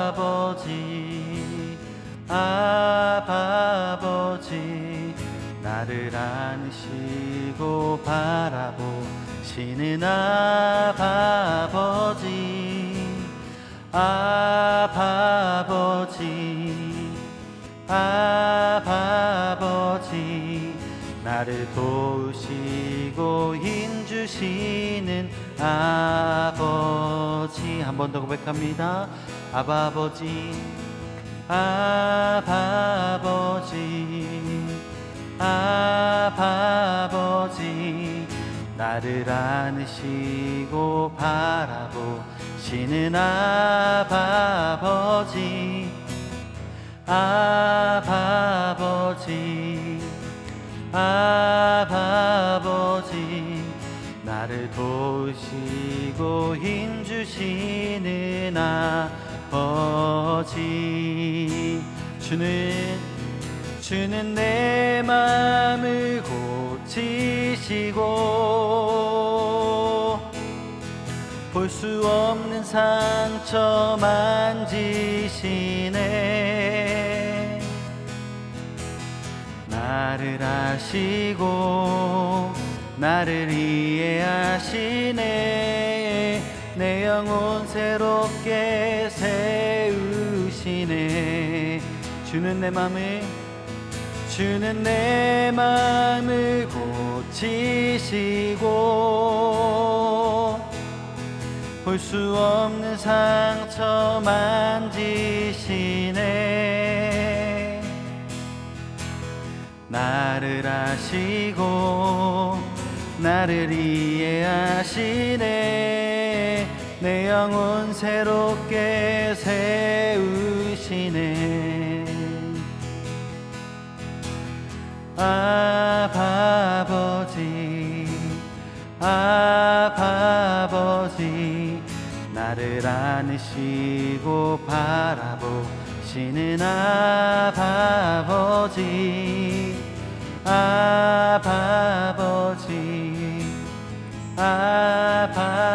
아버지 아버지 나를 안으시고 바라보시는 아버지 아버지 아버지 나를 도우시고 힘주시는 아버지. 한 번 더 고백합니다. 아버지 아버지 아버지 나를 안으시고 바라보시는 아버지 아버지 아버지 나를 도우시고 힘주시는 아버지. 주는 내 맘을 고치시고 볼 수 없는 상처 만지시네. 나를 아시고 나를 이해하시네. 내 영혼 새롭게 세우시네. 주는 내 맘을 고치시고 볼 수 없는 상처 만지시네. 나를 아시고 나를 이해하시네. 내 영혼 새롭게 세우시네. 아버지 아버지 나를 안으시고 바라보시는 아버지 아버지 아버지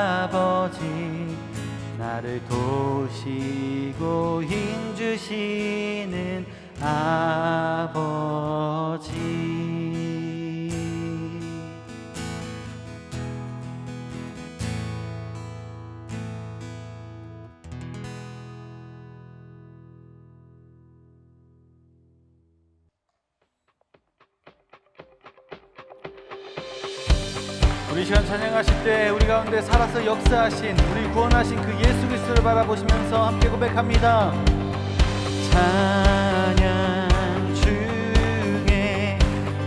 나를 도우시고 힘주시는 아버지. 우리 시간 찬양하실 때 우리 가운데 살아서 역사하신 우리 구원하신 그 예수 그리스도를 바라보시면서 함께 고백합니다. 찬양 중에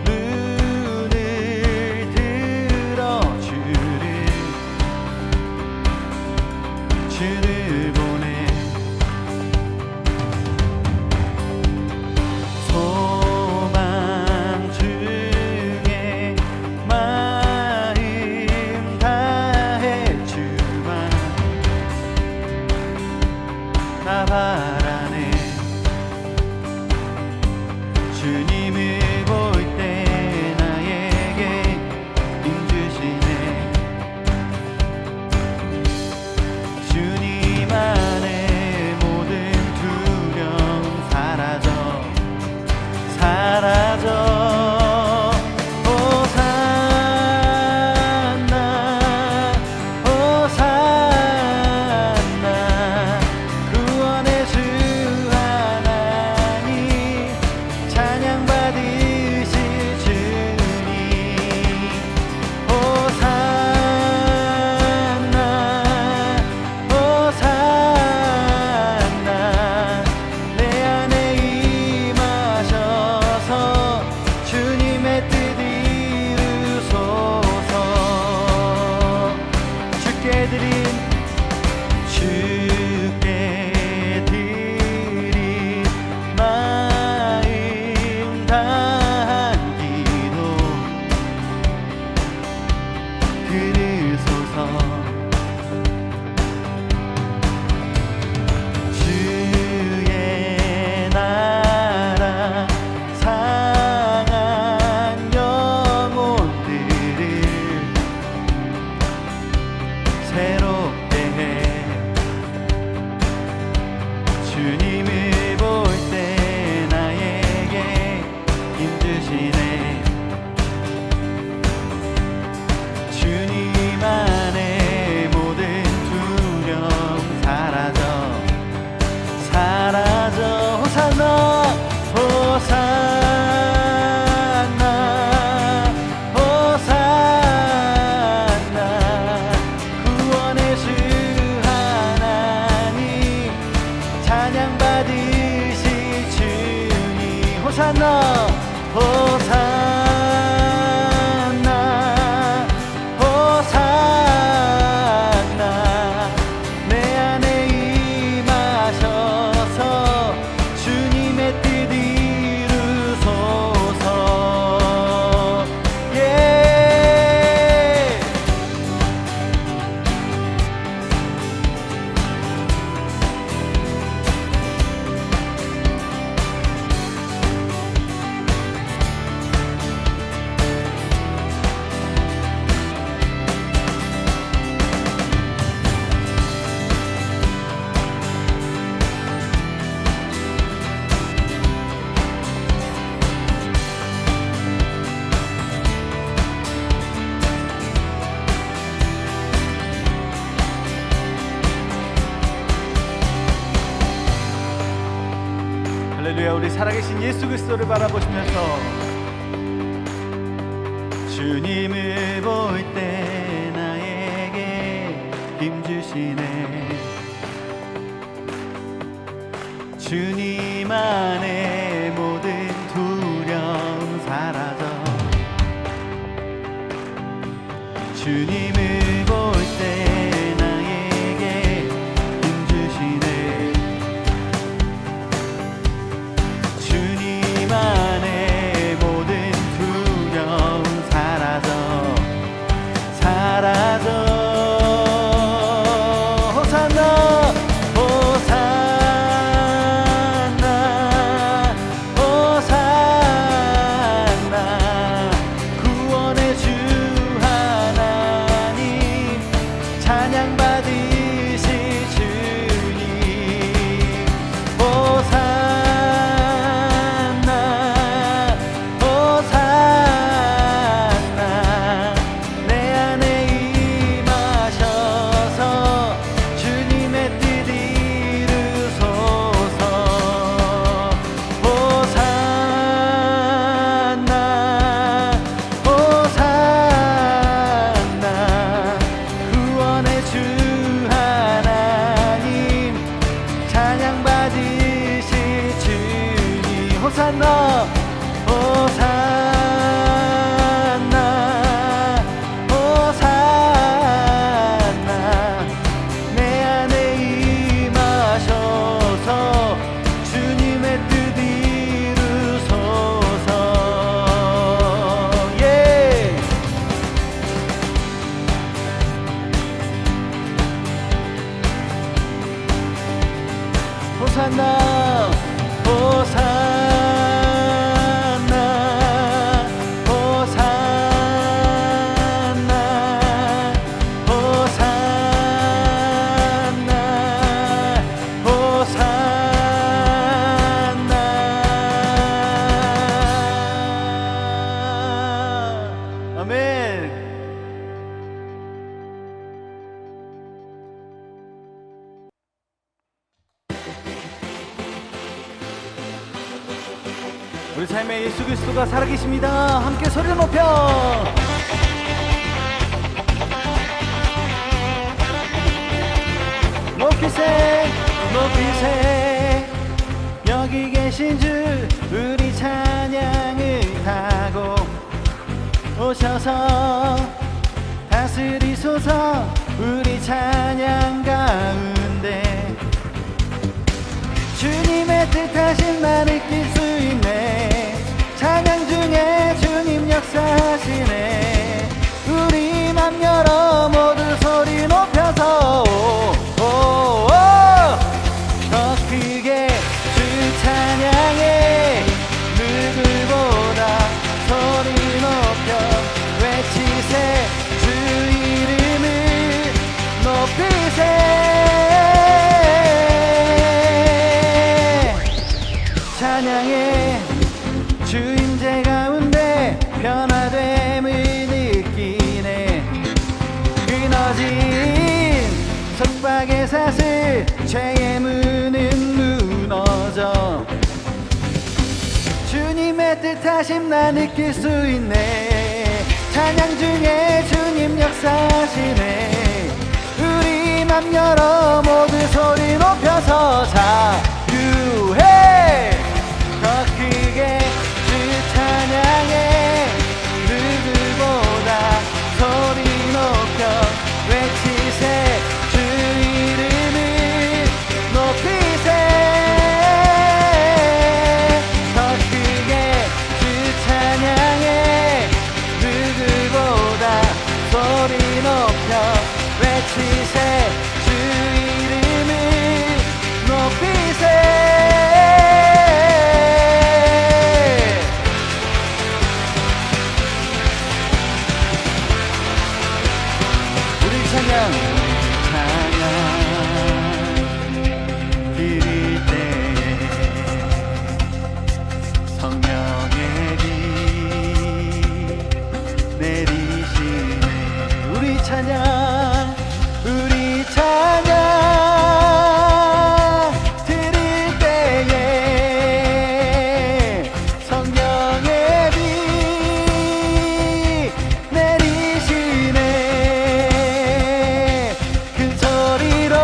눈을 들어 주를 보내 소망 중에 마음 다해 주만 나 바라네. 힘주시네. 주님 안에 모든 두려움 사라져 호산나 호산나 호산나 구원의 주 하나님 찬양 받으실 주님 호산나 호산나 호산나 내 안에 임하셔서 주님의 뜻 이루소서. 예. 할렐루야. 우리 살아계신 예수 그리스도를 바라보시면서 주님을 볼 때 나에게 힘주시네. 주님 안에 모든 두려움 사라져 주님을 볼 때 나에게 힘주시네. 주님 안에 모든 두려움 사라져 호산나 호산나 호산나 구원의 주 하나님 찬양 받으실 주님 호산나 호산나 내 안에 임하셔서 주님의 뜻 이루소서. 호산나 호산나 구원의 주 하나님 찬양 받으실 주님 호산나 호산나 호산나 내 안에 임하셔서 주님의 뜻 이루소서. 예. 호산나 호산나 호산나 호산나 호산나 아멘. 우리 삶의 예수 그리스도가 살아계십니다. 함께 소리 높여 높이세 높이세 여기 계신 주 우리 찬양을 타고 오셔서 다스리소서. 우리 찬양 가운데 주님의 뜻하신 날 느낄 수 있네. 찬양 중에 주님 역사하시네. 우리 맘 열어 모두 소리 높여서 더 크게 주 찬양해. 누구보다 소리 높여 외치세. 주 이름을 높이세. 찬양해 자신 나 느낄 수 있네. 찬양 중에 주님 역사하시네. 우리 맘 열어 모두 소리 높여서 자유해. 더 크게 주 찬양해. 누구보다 소리 높여 외치세. 주 이름을 높이세. 더 크게 주 찬양해. 누구보다 소리 높여 외치세. 주 이름을 높이세. 우리 찬양 드릴 때에 성령의 비 내리시네. 우리 찬양 드릴 때에 성령의 비 내리시네. 큰 소리로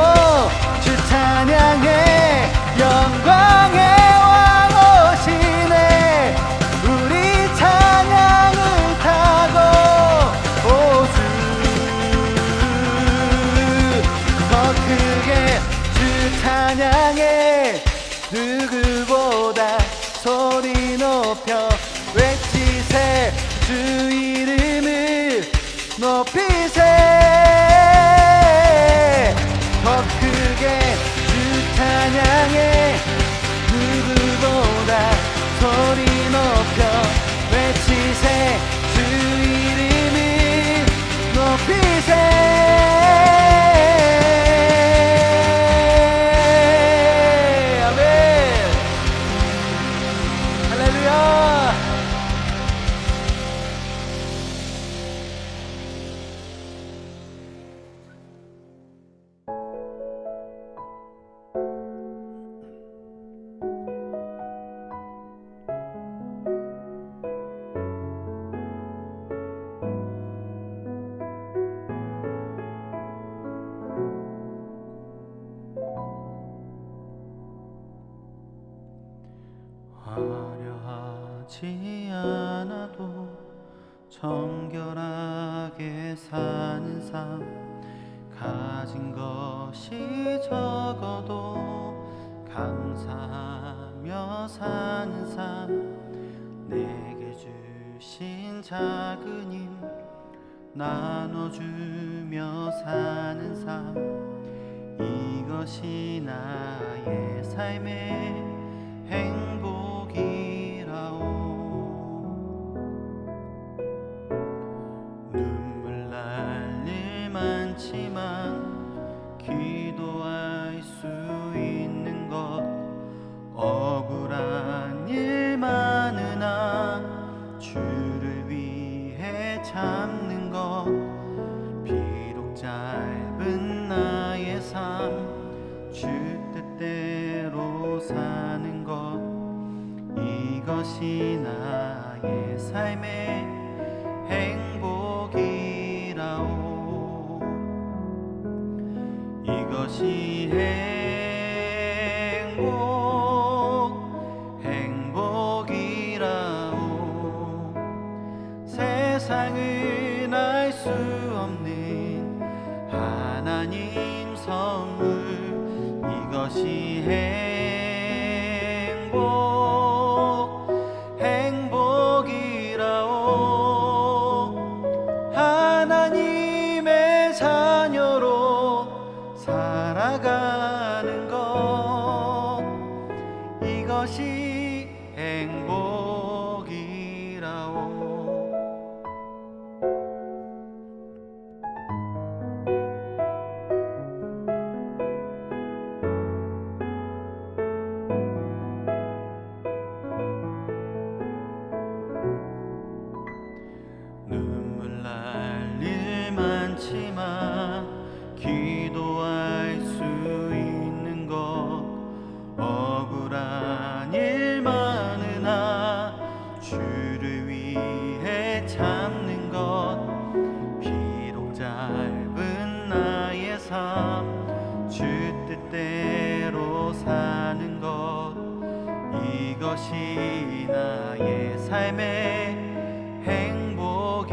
주 찬양해. 영광의 왕 오시네. 우리 찬양을 타고 오주. 더 크게 주 찬양해. 누구보다 소리 높여 외치세. 주 이름을 높이세. 더 크게 주 찬양해. 누구보다 소리 높여 외치세. 주 이름을 높이세. 아멘. 할렐루야. 화려하지 않아도 정결하게 사는 삶. 가진 것이 적어도 감사하며 사는 삶. 내게 주신 작은 힘 나눠주며 사는 삶. 이것이 나의 삶의 행복이라오. 눈물 날 일 많지만 기도할 수 있는 것. 억울한 일 많으나 주를 위해 참는 것. 비록 짧은 나의 삶 주 뜻대로 사는 것. 이것이 나의 삶의 행복이라오. 이것이 행복이라오. 세상은 알 수 없는 하나님 선물. 이것이 행복이라오. 하나님의 자녀로 살아가는 것. 이것이 행복이라오. 이것이 나의 삶의 행복이라오.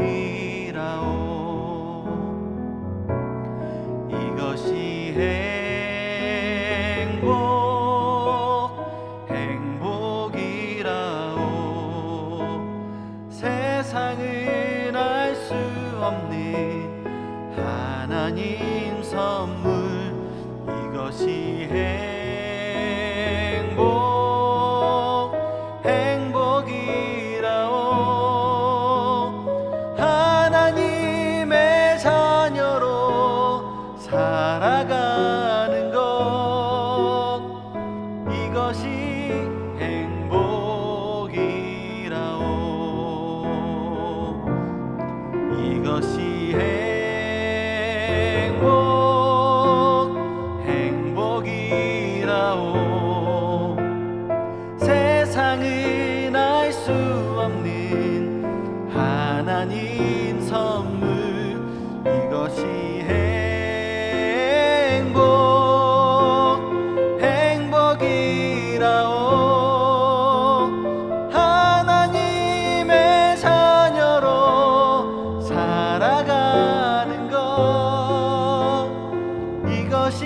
이것이 행복이라오. 세상은 알 수 없는 하나님 선물. 이것이 행복이라오. 하나님의 자녀로 살아가는 것. 이것이 행복이라오. 이것이 행복이라오. 세상은 알 수 없는 하나님 선물. 이것이 행복이라오. 하나님의 자녀로 살아가는 것. 이것이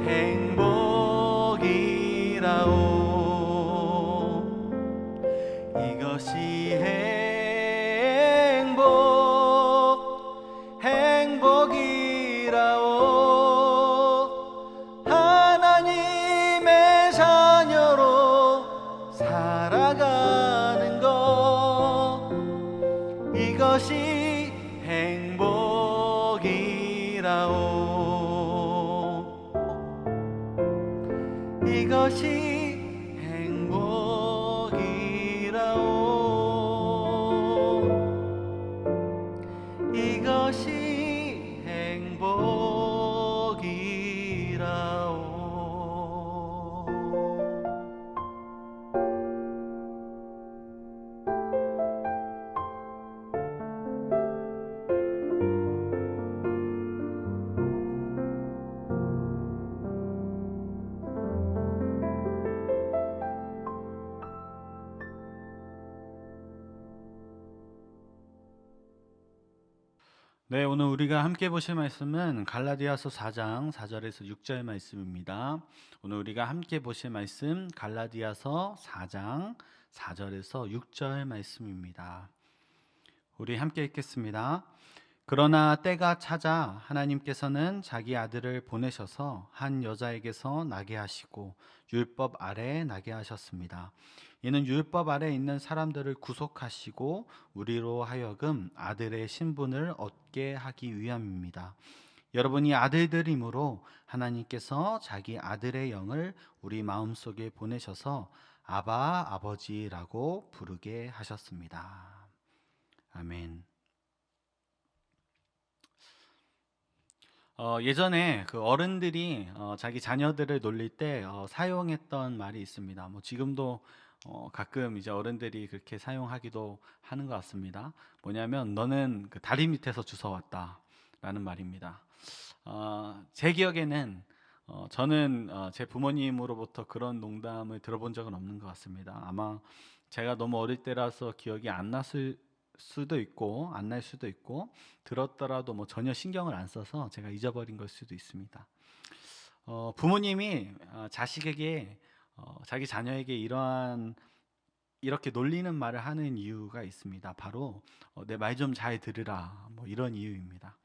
행복이라오. 이것이 행복이라오. 하나님의 자녀로 살아가는 것. 이것이 행복이라오. 이것이 행복이라오. 이것이 네, 오늘 우리가 함께 보실 말씀은 갈라디아서 4장 4절에서 6절 말씀입니다. 오늘 우리가 함께 보실 말씀 갈라디아서 4장 4절에서 6절 말씀입니다. 우리 함께 읽겠습니다. 그러나 때가 차자 하나님께서는 자기 아들을 보내셔서 한 여자에게서 나게 하시고 율법 아래에 나게 하셨습니다. 이는 율법 아래에 있는 사람들을 구속하시고 우리로 하여금 아들의 신분을 얻게 하기 위함입니다. 여러분이 아들들이므로 하나님께서 자기 아들의 영을 우리 마음속에 보내셔서 아바 아버지라고 부르게 하셨습니다. 아멘. 예전에 그 어른들이 자기 자녀들을 놀릴 때 사용했던 말이 있습니다. 뭐 지금도 가끔 이제 어른들이 그렇게 사용하기도 하는 것 같습니다. 뭐냐면 너는 그 다리 밑에서 주워왔다라는 말입니다. 제 기억에는 저는 제 부모님으로부터 그런 농담을 들어본 적은 없는 것 같습니다. 아마 제가 너무 어릴 때라서 기억이 안 났을 수도 있고 안 날 수도 있고 들었더라도 뭐 전혀 신경을 안 써서 제가 잊어버린 걸 수도 있습니다. 부모님이 자식에게 자기 자녀에게 이렇게 놀리는 말을 하는 이유가 있습니다. 바로 내 말 좀 잘 들으라, 뭐 이런 이유입니다.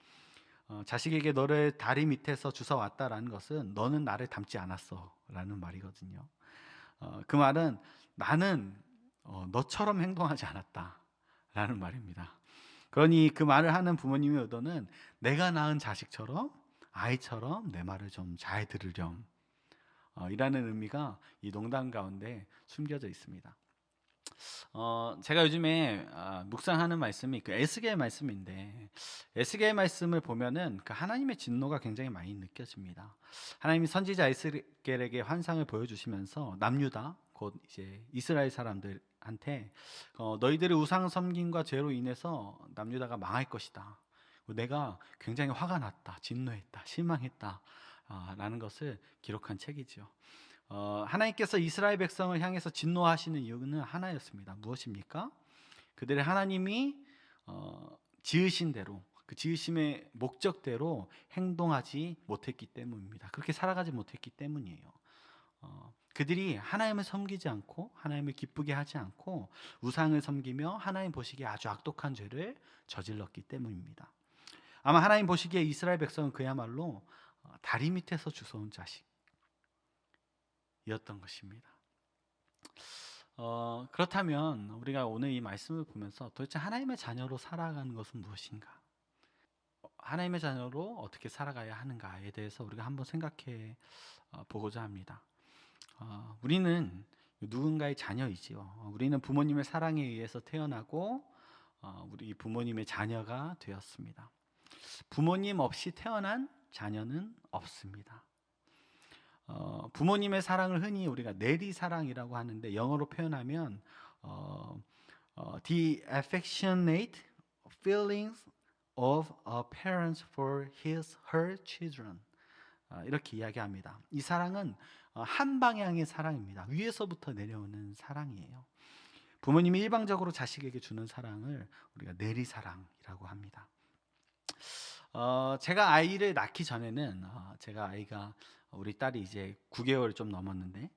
자식에게 너를 다리 밑에서 주워왔다라는 것은 너는 나를 닮지 않았어 라는 말이거든요. 그 말은 나는 너처럼 행동하지 않았다 라는 말입니다. 그러니 그 말을 하는 부모님의 의도는 내가 낳은 자식처럼 아이처럼 내 말을 좀 잘 들으렴 이라는 의미가 이 농담 가운데 숨겨져 있습니다. 제가 요즘에 묵상하는 말씀이 그 에스겔 말씀인데, 에스겔 말씀을 보면은 그 하나님의 진노가 굉장히 많이 느껴집니다. 하나님이 선지자 에스겔에게 환상을 보여주시면서 남유다 곧 이제 이스라엘 사람들한테 너희들의 우상 섬김과 죄로 인해서 남유다가 망할 것이다. 내가 굉장히 화가 났다, 진노했다, 실망했다 라는 것을 기록한 책이죠. 하나님께서 이스라엘 백성을 향해서 진노하시는 이유는 하나였습니다. 무엇입니까? 그들의 하나님이 지으신 대로, 그 지으심의 목적대로 행동하지 못했기 때문입니다. 그렇게 살아가지 못했기 때문이에요. 그들이 하나님을 섬기지 않고 하나님을 기쁘게 하지 않고 우상을 섬기며 하나님 보시기에 아주 악독한 죄를 저질렀기 때문입니다. 아마 하나님 보시기에 이스라엘 백성은 그야말로 다리 밑에서 주워온 자식이었던 것입니다. 그렇다면 우리가 오늘 이 말씀을 보면서 도대체 하나님의 자녀로 살아가는 것은 무엇인가? 하나님의 자녀로 어떻게 살아가야 하는가에 대해서 우리가 한번 생각해 보고자 합니다. 우리는 누군가의 자녀이지요. 우리는 부모님의 사랑에 의해서 태어나고 우리 부모님의 자녀가 되었습니다. 부모님 없이 태어난 자녀는 없습니다. 부모님의 사랑을 흔히 우리가 내리사랑이라고 하는데, 영어로 표현하면 the affectionate feelings of a parent for her children, 이렇게 이야기합니다. 이 사랑은 한 방향의 사랑입니다. 위에서부터 내려오는 사랑이에요. 부모님이 일방적으로 자식에게 주는 사랑을 우리가 내리사랑이라고 합니다. 제가 아이를 낳기 전에는 제가 아이가 우리 딸이 이제 9개월 좀 넘었는데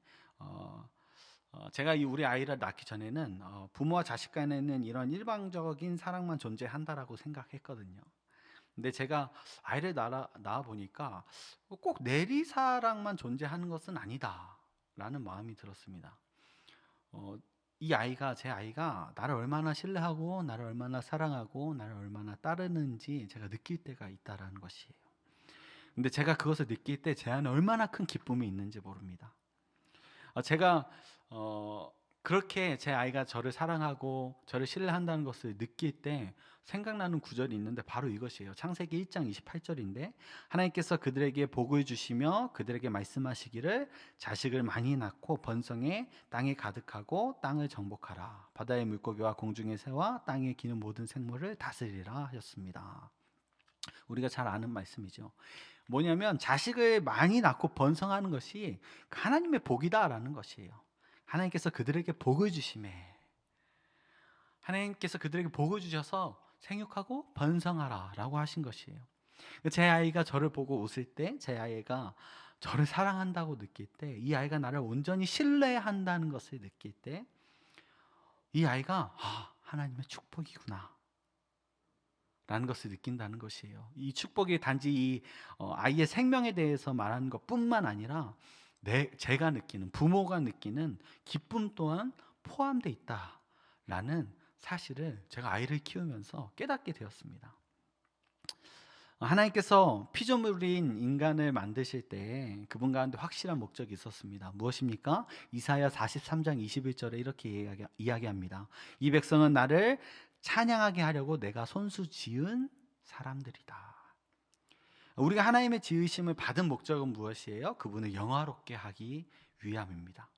제가 우리 아이를 낳기 전에는 부모와 자식 간에는 이런 일방적인 사랑만 존재한다라고 생각했거든요. 근데 제가 아이를 낳아 보니까 꼭 내리사랑만 존재하는 것은 아니다라는 마음이 들었습니다. 제 아이가 나를 얼마나 신뢰하고 나를 얼마나 사랑하고 나를 얼마나 따르는지 제가 느낄 때가 있다라는 것이에요. 근데 제가 그것을 느낄 때 제 안에 얼마나 큰 기쁨이 있는지 모릅니다. 제가 그렇게 제 아이가 저를 사랑하고 저를 신뢰한다는 것을 느낄 때 생각나는 구절이 있는데 바로 이것이에요. 창세기 1장 28절인데, 하나님께서 그들에게 복을 주시며 그들에게 말씀하시기를 자식을 많이 낳고 번성해 땅에 가득하고 땅을 정복하라. 바다의 물고기와 공중의 새와 땅에 기는 모든 생물을 다스리라 하셨습니다. 우리가 잘 아는 말씀이죠. 뭐냐면 자식을 많이 낳고 번성하는 것이 하나님의 복이다라는 것이에요. 하나님께서 그들에게 복을 주심에, 하나님께서 그들에게 복을 주셔서 생육하고 번성하라 라고 하신 것이에요. 제 아이가 저를 보고 웃을 때, 제 아이가 저를 사랑한다고 느낄 때, 이 아이가 나를 온전히 신뢰한다는 것을 느낄 때, 이 아이가 하나님의 축복이구나 라는 것을 느낀다는 것이에요. 이 축복이 단지 이 아이의 생명에 대해서 말하는 것뿐만 아니라 제가 느끼는, 부모가 느끼는 기쁨 또한 포함되어 있다라는 사실을 제가 아이를 키우면서 깨닫게 되었습니다. 하나님께서 피조물인 인간을 만드실 때 그분 가운데 확실한 목적이 있었습니다. 무엇입니까? 이사야 43장 21절에 이렇게 이야기합니다. 이 백성은 나를 찬양하게 하려고 내가 손수 지은 사람들이다. 우리가 하나님의 지으심을 받은 목적은 무엇이에요? 그분을 영화롭게 하기 위함입니다.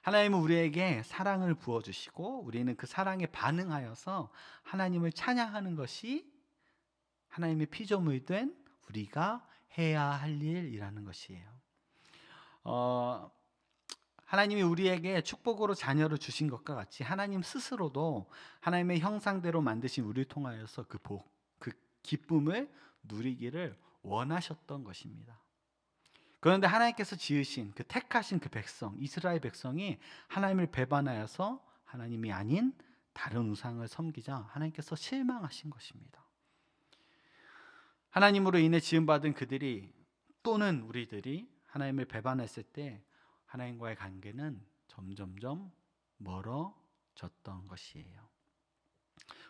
하나님은 우리에게 사랑을 부어주시고 우리는 그 사랑에 반응하여서 하나님을 찬양하는 것이 하나님의 피조물 된 우리가 해야 할 일이라는 것이에요. 하나님이 우리에게 축복으로 자녀를 주신 것과 같이 하나님 스스로도 하나님의 형상대로 만드신 우리를 통하여서 그 복, 그 기쁨을 누리기를 원하셨던 것입니다. 그런데 하나님께서 지으신 그 택하신 그 백성, 이스라엘 백성이 하나님을 배반하여서 하나님이 아닌 다른 우상을 섬기자 하나님께서 실망하신 것입니다. 하나님으로 인해 지음받은 그들이 또는 우리들이 하나님을 배반했을 때 하나님과의 관계는 점점점 멀어졌던 것이에요.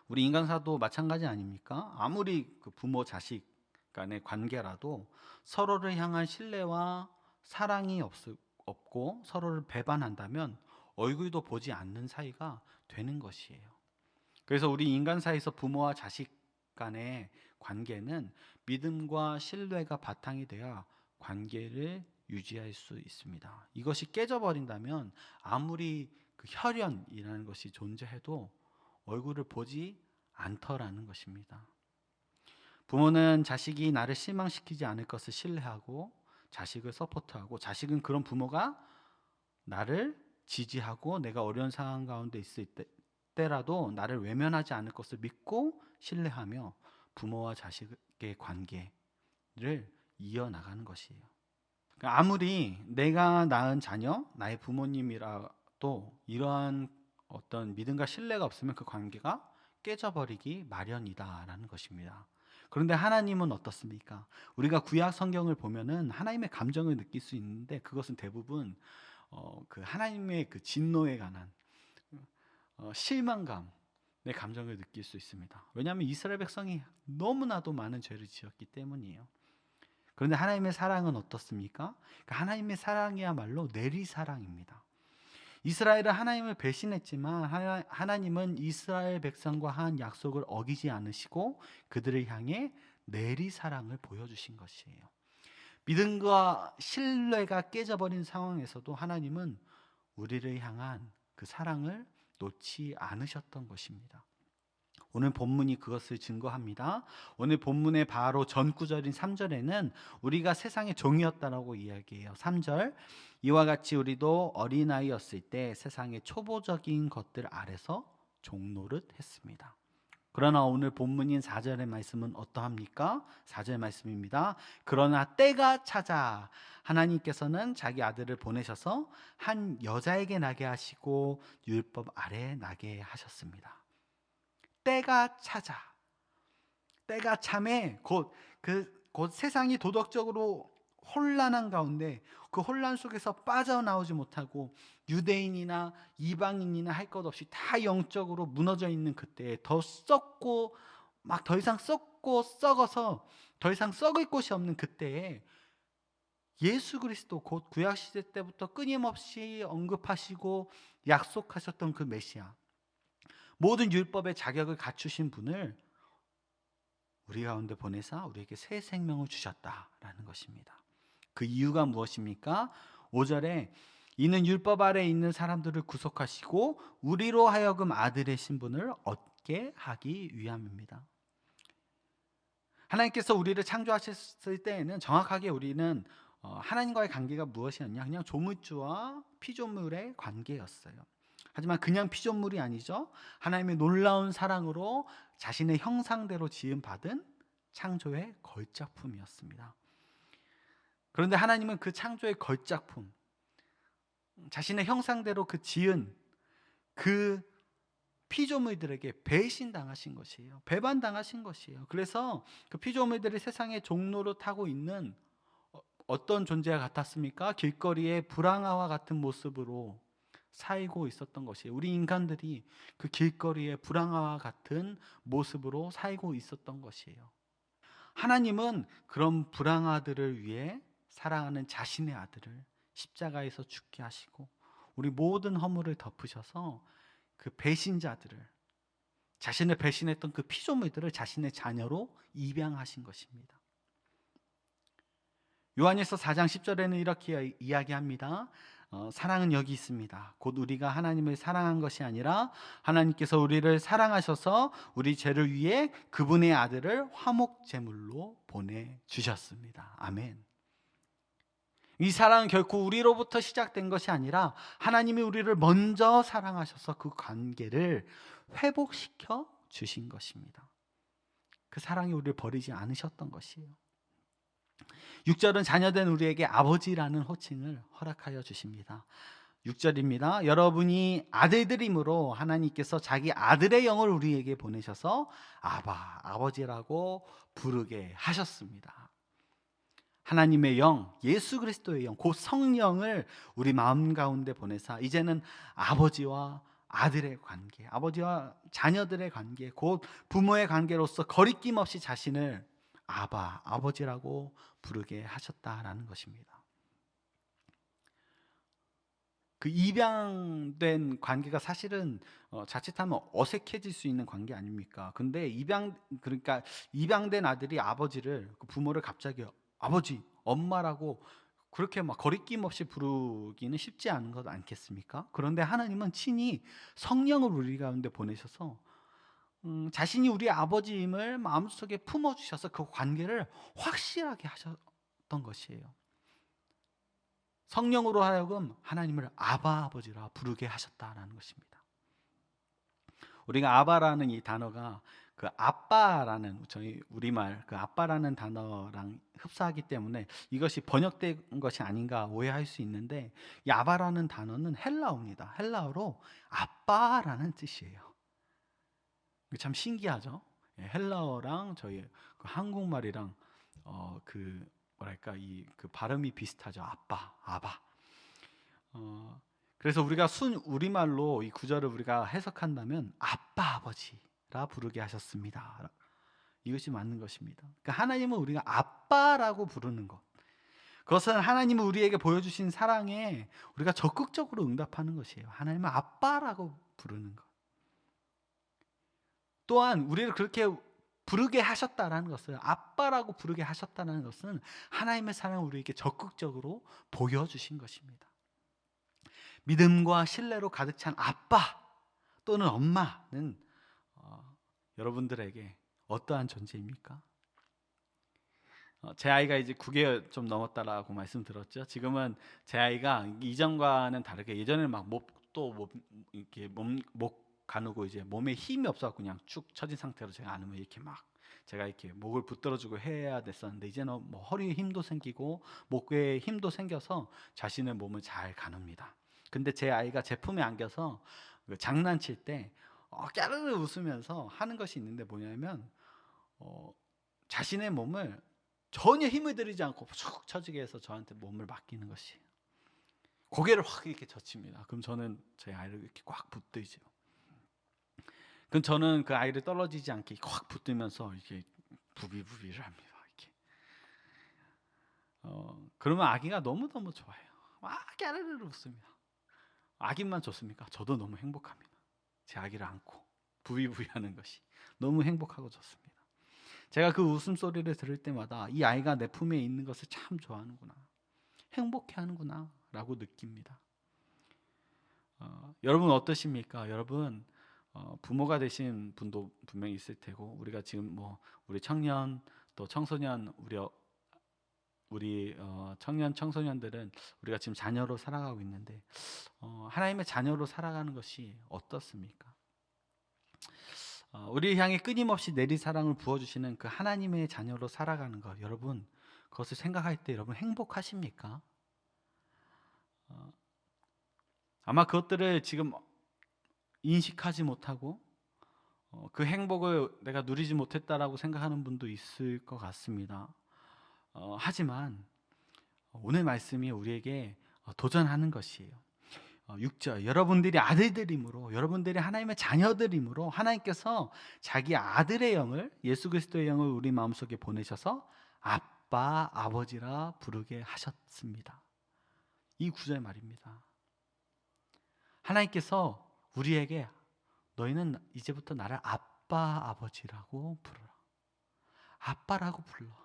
우리 인간사도 마찬가지 아닙니까? 아무리 그 부모 자식 간의 관계라도 서로를 향한 신뢰와 사랑이 없고 서로를 배반한다면 얼굴도 보지 않는 사이가 되는 것이에요. 그래서 우리 인간 사이에서 부모와 자식 간의 관계는 믿음과 신뢰가 바탕이 되어 관계를 유지할 수 있습니다. 이것이 깨져버린다면 아무리 그 혈연이라는 것이 존재해도 얼굴을 보지 않더라는 것입니다. 부모는 자식이 나를 실망시키지 않을 것을 신뢰하고 자식을 서포트하고, 자식은 그런 부모가 나를 지지하고 내가 어려운 상황 가운데 있을 때라도 나를 외면하지 않을 것을 믿고 신뢰하며 부모와 자식의 관계를 이어나가는 것이에요. 그러니까 아무리 내가 낳은 자녀, 나의 부모님이라도 이러한 어떤 믿음과 신뢰가 없으면 그 관계가 깨져버리기 마련이다라는 것입니다. 그런데 하나님은 어떻습니까? 우리가 구약 성경을 보면은 하나님의 감정을 느낄 수 있는데 그것은 대부분 그 하나님의 그 진노에 관한 실망감의 감정을 느낄 수 있습니다. 왜냐하면 이스라엘 백성이 너무나도 많은 죄를 지었기 때문이에요. 그런데 하나님의 사랑은 어떻습니까? 그러니까 하나님의 사랑이야말로 내리사랑입니다. 이스라엘은 하나님을 배신했지만 하나님은 이스라엘 백성과 한 약속을 어기지 않으시고 그들을 향해 내리사랑을 보여주신 것이에요. 믿음과 신뢰가 깨져버린 상황에서도 하나님은 우리를 향한 그 사랑을 놓지 않으셨던 것입니다. 오늘 본문이 그것을 증거합니다. 오늘 본문의 바로 전구절인 3절에는 우리가 세상의 종이었다라고 이야기해요. 3절, 이와 같이 우리도 어린아이였을 때 세상의 초보적인 것들 아래서 종노릇 했습니다. 그러나 오늘 본문인 4절의 말씀은 어떠합니까? 4절 말씀입니다. 그러나 때가 찾아 하나님께서는 자기 아들을 보내셔서 한 여자에게 나게 하시고 율법 아래 나게 하셨습니다. 때가 찾아, 때가 참에 곧 세상이 도덕적으로 혼란한 가운데 그 혼란 속에서 빠져나오지 못하고 유대인이나 이방인이나 할 것 없이 다 영적으로 무너져 있는 그때에 더 썩고 막 더 이상 썩고 썩어서 더 이상 썩을 곳이 없는 그때에 예수 그리스도 곧 구약 시대 때부터 끊임없이 언급하시고 약속하셨던 그 메시아, 모든 율법의 자격을 갖추신 분을 우리 가운데 보내사 우리에게 새 생명을 주셨다라는 것입니다. 그 이유가 무엇입니까? 5절에 이는 율법 아래 있는 사람들을 구속하시고 우리로 하여금 아들의 신분을 얻게 하기 위함입니다. 하나님께서 우리를 창조하셨을 때에는 정확하게 우리는 하나님과의 관계가 무엇이었냐? 그냥 조물주와 피조물의 관계였어요. 하지만 그냥 피조물이 아니죠. 하나님의 놀라운 사랑으로 자신의 형상대로 지음받은 창조의 걸작품이었습니다. 그런데 하나님은 그 창조의 걸작품, 자신의 형상대로 그 지은 그 피조물들에게 배신당하신 것이에요. 배반당하신 것이에요. 그래서 그 피조물들이 세상의 종로로 타고 있는 어떤 존재와 같았습니까? 길거리에 불황아와 같은 모습으로 살고 있었던 것이에요. 우리 인간들이 그 길거리에 불황아와 같은 모습으로 살고 있었던 것이에요. 하나님은 그런 불황아들을 위해 사랑하는 자신의 아들을 십자가에서 죽게 하시고 우리 모든 허물을 덮으셔서 그 배신자들을, 자신을 배신했던 그 피조물들을 자신의 자녀로 입양하신 것입니다. 요한일서 4장 10절에는 이렇게 이야기합니다. 사랑은 여기 있습니다. 곧 우리가 하나님을 사랑한 것이 아니라 하나님께서 우리를 사랑하셔서 우리 죄를 위해 그분의 아들을 화목 제물로 보내주셨습니다. 아멘. 이 사랑은 결코 우리로부터 시작된 것이 아니라 하나님이 우리를 먼저 사랑하셔서 그 관계를 회복시켜 주신 것입니다. 그 사랑이 우리를 버리지 않으셨던 것이에요. 6절은 자녀된 우리에게 아버지라는 호칭을 허락하여 주십니다. 6절입니다. 여러분이 아들들이므로 하나님께서 자기 아들의 영을 우리에게 보내셔서 아바, 아버지라고 부르게 하셨습니다. 하나님의 영, 예수 그리스도의 영, 곧 성령을 우리 마음 가운데 보내사 이제는 아버지와 아들의 관계, 아버지와 자녀들의 관계, 곧 부모의 관계로서 거리낌 없이 자신을 아바, 아버지라고 부르게 하셨다라는 것입니다. 그 입양된 관계가 사실은 자칫하면 어색해질 수 있는 관계 아닙니까? 근데 그러니까 입양된 아들이 아버지를, 그 부모를 갑자기 아버지, 엄마라고 그렇게 막 거리낌 없이 부르기는 쉽지 않은 것 않겠습니까? 그런데 하나님은 친히 성령을 우리 가운데 보내셔서 자신이 우리 아버지임을 마음속에 품어주셔서 그 관계를 확실하게 하셨던 것이에요. 성령으로 하여금 하나님을 아바 아버지라 부르게 하셨다라는 것입니다. 우리가 아바라는 이 단어가 그 아빠라는 저희 우리말 그 아빠라는 단어랑 흡사하기 때문에 이것이 번역된 것이 아닌가 오해할 수 있는데, 이 아바라는 단어는 헬라어입니다. 헬라어로 아빠라는 뜻이에요. 참 신기하죠? 예, 헬라어랑 저희 그 한국말이랑 그 뭐랄까 이 그 발음이 비슷하죠. 아빠, 아바. 그래서 우리가 순 우리말로 이 구절을 우리가 해석한다면 아빠 아버지라 부르게 하셨습니다. 이것이 맞는 것입니다. 그러니까 하나님은 우리가 아빠라고 부르는 것, 그것은 하나님은 우리에게 보여주신 사랑에 우리가 적극적으로 응답하는 것이에요. 하나님은 아빠라고 부르는 것. 또한 우리를 그렇게 부르게 하셨다라는 것은, 아빠라고 부르게 하셨다는 것은 하나님의 사랑을 우리에게 적극적으로 보여주신 것입니다. 믿음과 신뢰로 가득 찬 아빠 또는 엄마는 여러분들에게 어떠한 존재입니까? 제 아이가 이제 9개월 좀 넘었다라고 말씀드렸죠. 지금은 제 아이가 이전과는 다르게, 예전에는 막 이렇게 목 가누고 이제 몸에 힘이 없어서 그냥 축 처진 상태로 제가 안으면 이렇게 막 제가 이렇게 목을 붙들어주고 해야 됐었는데, 이제는 뭐 허리에 힘도 생기고 목에 힘도 생겨서 자신의 몸을 잘 가눕니다. 근데 제 아이가 제 품에 안겨서 그 장난칠 때 깨르르 웃으면서 하는 것이 있는데, 뭐냐면 자신의 몸을 전혀 힘을 들이지 않고 쭉 처지게 해서 저한테 몸을 맡기는 것이, 고개를 확 이렇게 젖힙니다. 그럼 저는 제 아이를 이렇게 꽉 붙들죠. 그럼 저는 그 아이를 떨어지지 않게 확 붙들면서 이렇게 부비부비를 합니다. 이렇게. 그러면 아기가 너무너무 좋아해요. 막 깨르르 웃습니다. 아기만 좋습니까? 저도 너무 행복합니다. 제 아기를 안고 부비부비하는 것이 너무 행복하고 좋습니다. 제가 그 웃음소리를 들을 때마다 이 아이가 내 품에 있는 것을 참 좋아하는구나, 행복해하는구나 라고 느낍니다. 여러분 어떠십니까? 여러분 부모가 되신 분도 분명히 있을 테고, 우리가 지금 뭐 우리 청년 또 청소년 우리 청년 청소년들은 우리가 지금 자녀로 살아가고 있는데, 하나님의 자녀로 살아가는 것이 어떻습니까? 우리 향해 끊임없이 내리 사랑을 부어주시는 그 하나님의 자녀로 살아가는 것, 여러분 그것을 생각할 때 여러분 행복하십니까? 아마 그것들을 지금 인식하지 못하고 그 행복을 내가 누리지 못했다라고 생각하는 분도 있을 것 같습니다. 하지만 오늘 말씀이 우리에게 도전하는 것이에요. 6절, 여러분들이 아들들이므로, 여러분들이 하나님의 자녀들이므로 하나님께서 자기 아들의 영을, 예수 그리스도의 영을 우리 마음속에 보내셔서 아빠 아버지라 부르게 하셨습니다. 이 구절 말입니다. 하나님께서 우리에게 너희는 이제부터 나를 아빠 아버지라고 부르라, 아빠라고 불러.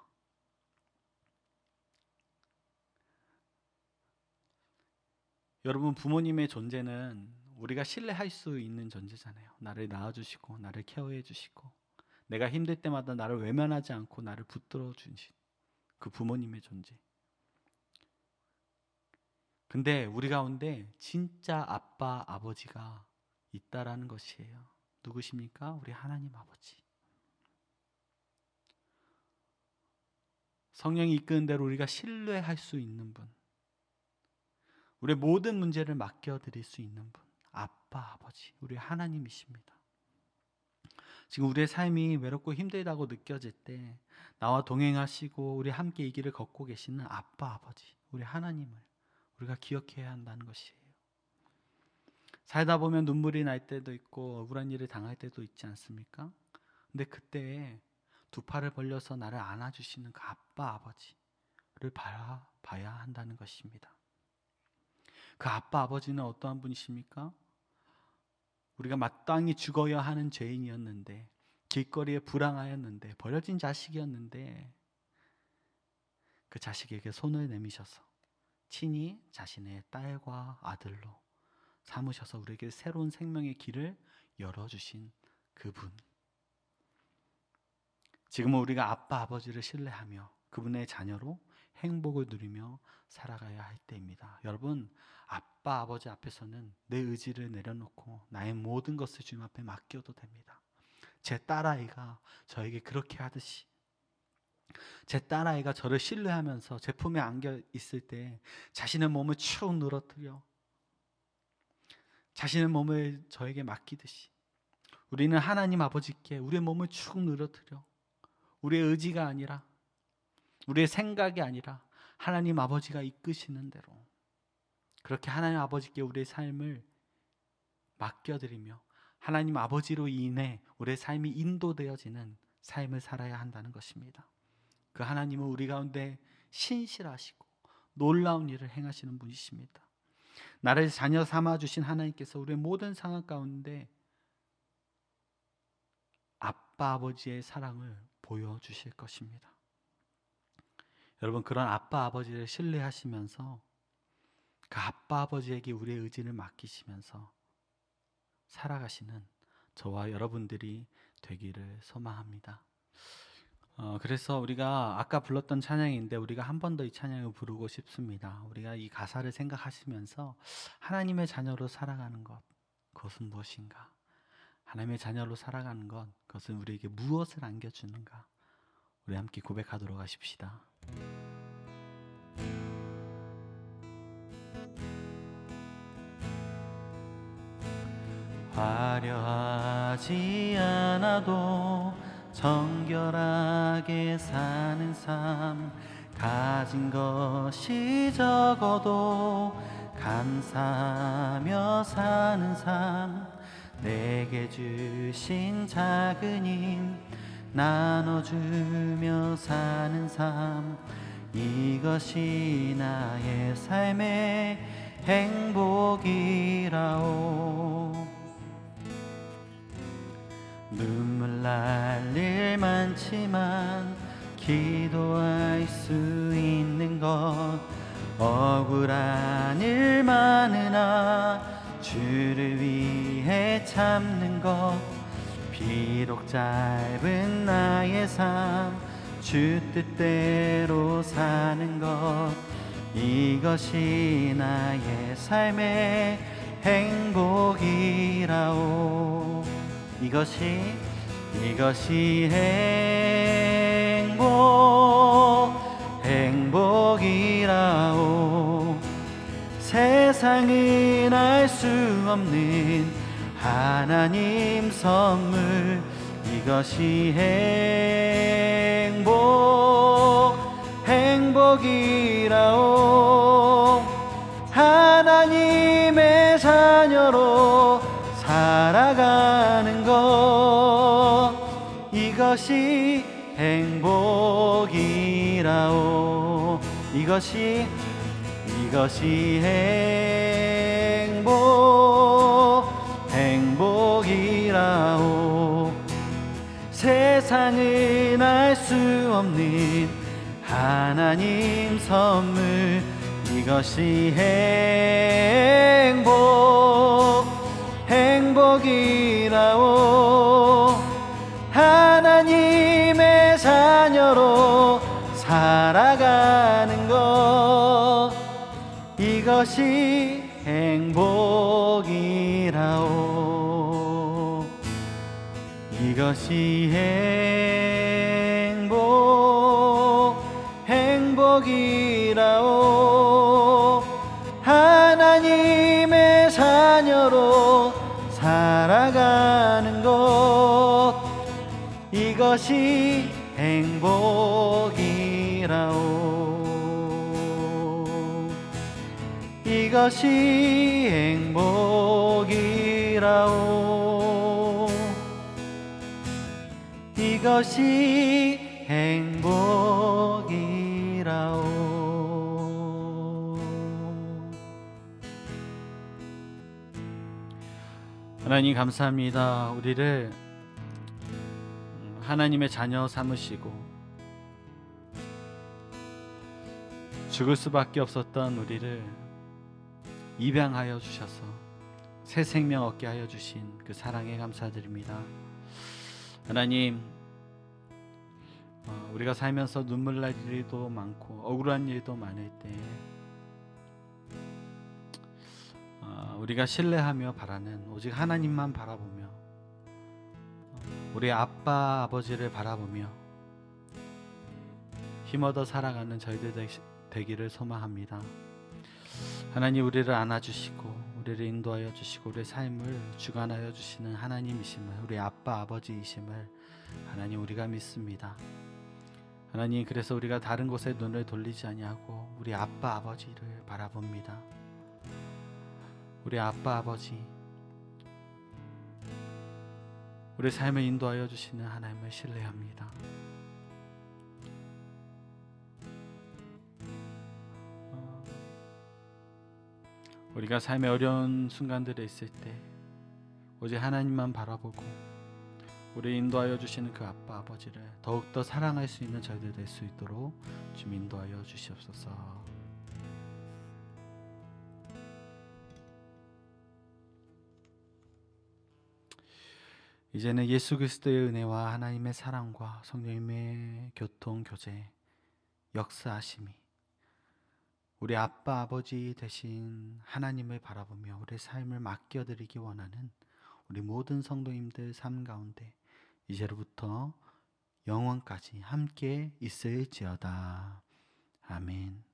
여러분 부모님의 존재는 우리가 신뢰할 수 있는 존재잖아요. 나를 낳아주시고 나를 케어해 주시고 내가 힘들 때마다 나를 외면하지 않고 나를 붙들어 주신 그 부모님의 존재. 근데 우리 가운데 진짜 아빠 아버지가 있다라는 것이에요. 누구십니까? 우리 하나님 아버지. 성령이 이끄는 대로 우리가 신뢰할 수 있는 분, 우리의 모든 문제를 맡겨드릴 수 있는 분, 아빠 아버지, 우리 하나님이십니다. 지금 우리의 삶이 외롭고 힘들다고 느껴질 때 나와 동행하시고 우리 함께 이 길을 걷고 계시는 아빠 아버지, 우리 하나님을 우리가 기억해야 한다는 것이에요. 살다 보면 눈물이 날 때도 있고 억울한 일을 당할 때도 있지 않습니까? 근데 그때 두 팔을 벌려서 나를 안아주시는 그 아빠 아버지를 봐야 한다는 것입니다. 그 아빠 아버지는 어떠한 분이십니까? 우리가 마땅히 죽어야 하는 죄인이었는데, 길거리에 불황하였는데, 버려진 자식이었는데 그 자식에게 손을 내미셔서 친히 자신의 딸과 아들로 삼으셔서 우리에게 새로운 생명의 길을 열어주신 그분. 지금은 우리가 아빠 아버지를 신뢰하며 그분의 자녀로 행복을 누리며 살아가야 할 때입니다. 여러분, 아빠, 아버지 앞에서는 내 의지를 내려놓고 나의 모든 것을 주님 앞에 맡겨도 됩니다. 제 딸아이가 저에게 그렇게 하듯이, 제 딸아이가 저를 신뢰하면서 제 품에 안겨 있을 때 자신의 몸을 축 늘어뜨려 자신의 몸을 저에게 맡기듯이, 우리는 하나님 아버지께 우리의 몸을 축 늘어뜨려 우리의 의지가 아니라, 우리의 생각이 아니라 하나님 아버지가 이끄시는 대로 그렇게 하나님 아버지께 우리의 삶을 맡겨드리며 하나님 아버지로 인해 우리의 삶이 인도되어지는 삶을 살아야 한다는 것입니다. 그 하나님은 우리 가운데 신실하시고 놀라운 일을 행하시는 분이십니다. 나를 자녀 삼아주신 하나님께서 우리의 모든 상황 가운데 아빠 아버지의 사랑을 보여주실 것입니다. 여러분, 그런 아빠 아버지를 신뢰하시면서 그 아빠 아버지에게 우리의 의지를 맡기시면서 살아가시는 저와 여러분들이 되기를 소망합니다. 그래서 우리가 아까 불렀던 찬양인데 우리가 한 번 더 이 찬양을 부르고 싶습니다. 우리가 이 가사를 생각하시면서 하나님의 자녀로 살아가는 것, 그것은 무엇인가? 하나님의 자녀로 살아가는 것, 그것은 우리에게 무엇을 안겨주는가? 우리 함께 고백하도록 하십시다. 화려하지 않아도 정결하게 사는 삶, 가진 것이 적어도 감사하며 사는 삶, 내게 주신 작은 힘 나눠주며 사는 삶, 이것이 나의 삶의 행복이라오. 눈물 날 일 많지만 기도할 수 있는 것, 억울한 일 많으나 주를 위해 참는 것, 비록 짧은 나의 삶 주 뜻대로 사는 것, 이것이 나의 삶의 행복이라오. 이것이 행복이라오. 세상은 알 수 없는 하나님 선물, 이것이 행복이라오. 하나님의 자녀로 살아가는 것, 이것이 행복이라오. 이것이 행복이라오. 세상은 알 수 없는 하나님 선물, 이것이 행복이라오. 하나님의 자녀로 살아가는 것, 이것이 행복이라오. 이것이 행복이라오. 하나님의 자녀로 살아가는 것, 이것이 행복이라오. 이것이 행복이라오. 이것이 행복이라오. 하나님 감사합니다. 우리를 하나님의 자녀 삼으시고 죽을 수밖에 없었던 우리를 입양하여 주셔서 새 생명 얻게 하여 주신 그 사랑에 감사드립니다. 하나님, 우리가 살면서 눈물 날 일도 많고 억울한 일도 많을 때 우리가 신뢰하며 바라는 오직 하나님만 바라보며 우리 아빠 아버지를 바라보며 힘얻어 살아가는 저희들 되기를 소망합니다. 하나님, 우리를 안아주시고 우리를 인도하여 주시고 우리의 삶을 주관하여 주시는 하나님이심을, 우리 아빠 아버지이심을 하나님 우리가 믿습니다. 하나님, 그래서 우리가 다른 곳에 눈을 돌리지 아니하고 우리 아빠 아버지를 바라봅니다. 우리 아빠 아버지, 우리 삶을 인도하여 주시는 하나님을 신뢰합니다. 우리가 삶의 어려운 순간들에 있을 때 오직 하나님만 바라보고 우리 인도하여 주시는 그 아빠 아버지를 더욱더 사랑할 수 있는 저희들 될 수 있도록 좀 인도하여 주시옵소서. 이제는 예수 그리스도의 은혜와 하나님의 사랑과 성령님의 교통 교제 역사하심이 우리 아빠 아버지 되신 하나님을 바라보며 우리 삶을 맡겨드리기 원하는 우리 모든 성도님들 삶 가운데 이제로부터 영원까지 함께 있을지어다. 아멘.